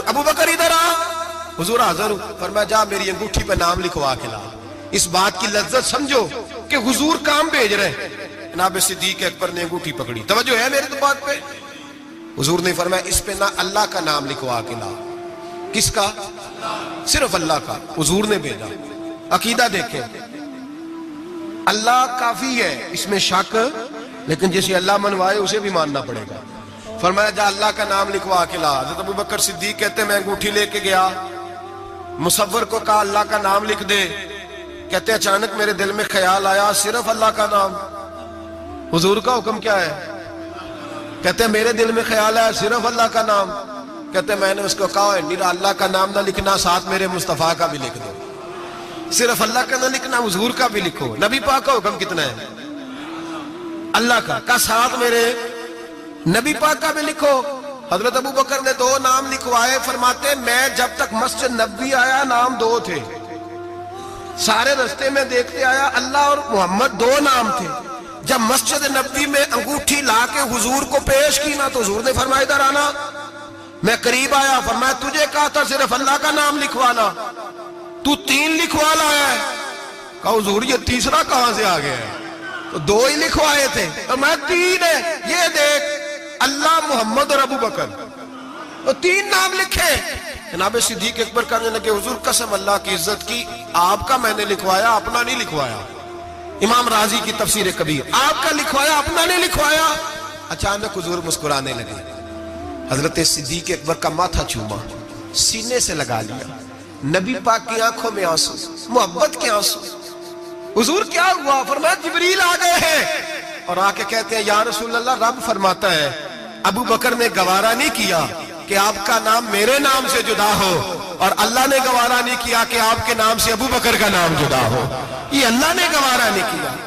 ابو بکر ادھر آ، حضور حاضر ہوں، فرمایا جا میری انگوٹھی پہ نام لکھوا کے لا۔ اس بات کی لذت سمجھو کہ حضور کام بھیج رہے ہیں۔ جناب صدیق اکبر نے انگوٹھی پکڑی، توجہ ہے میرے تو بات پہ؟ حضور نے فرمایا اس پہ نہ اللہ کا نام لکھوا کے لا۔ کس کا؟ صرف اللہ کا۔ حضور نے بھیجا۔ عقیدہ دیکھیں، اللہ کافی ہے، اس میں شک، لیکن جسے اللہ منوائے اسے بھی ماننا پڑے گا۔ فرمایا جا اللہ کا نام لکھوا کے لا۔ حضرت ابو بکر صدیق کہتے ہیں میں انگوٹھی لے کے گیا، مصور کو کہا اللہ کا نام لکھ دے، کہتے ہیں اچانک میرے دل میں خیال آیا صرف اللہ کا نام۔ حضور کا حکم کیا ہے؟ کہتے ہیں میرے دل میں خیال آیا صرف اللہ کا نام۔ کہتے ہیں میں نے اس کو کہا میرا اللہ کا نام نہ لکھنا، ساتھ میرے مصطفیٰ کا بھی لکھ دو۔ صرف اللہ کا نہ لکھنا، حضور کا بھی لکھو۔ نبی پاک کا حکم کتنا ہے؟ اللہ کا ساتھ میرے نبی پاک کا بھی لکھو۔ حضرت ابو بکر نے 2 نام لکھوائے، فرماتے میں جب تک مسجد نبوی آیا نام 2 تھے، سارے رستے میں دیکھتے آیا اللہ اور محمد 2 نام تھے۔ جب مسجد نبوی میں انگوٹھی لا کے حضور کو پیش کی نا تو حضور نے فرمایا ادھر آنا۔ میں قریب آیا، فرمایا تجھے کہا تھا صرف اللہ کا نام لکھوانا، تو 3 لکھوا لایا ہے۔ کہا حضور یہ تیسرا کہاں سے آ گیا ہے؟ تو 2 ہی لکھوائے تھے، فرمایا 3 ہے، یہ دیکھ اللہ، محمد اور ابو بکر، تو 3 نام لکھے۔ جناب صدیق اکبر کہنے لگے حضور قسم اللہ کی عزت کی، آپ کا میں نے لکھوایا، اپنا نہیں لکھوایا۔ امام رازی کی تفسیر کبیر، آپ کا لکھوایا، اپنا نہیں لکھوایا۔ اچانک حضور مسکرانے لگے، حضرت صدیق اکبر کا ماتھا چوما، سینے سے لگا لیا، نبی پاک کی آنکھوں میں آنسو، محبت کے آنسو۔ حضور کیا ہوا؟ فرمایا جبریل آ گئے ہیں، اور آ کے کہتے ہیں یا رسول اللہ رب فرماتا ہے ابو بکر نے گوارا نہیں کیا کہ آپ کا نام میرے نام سے جدا ہو، اور اللہ نے گوارا نہیں کیا کہ آپ کے نام سے ابو بکر کا نام جدا ہو۔ یہ اللہ نے گوارا نہیں کیا۔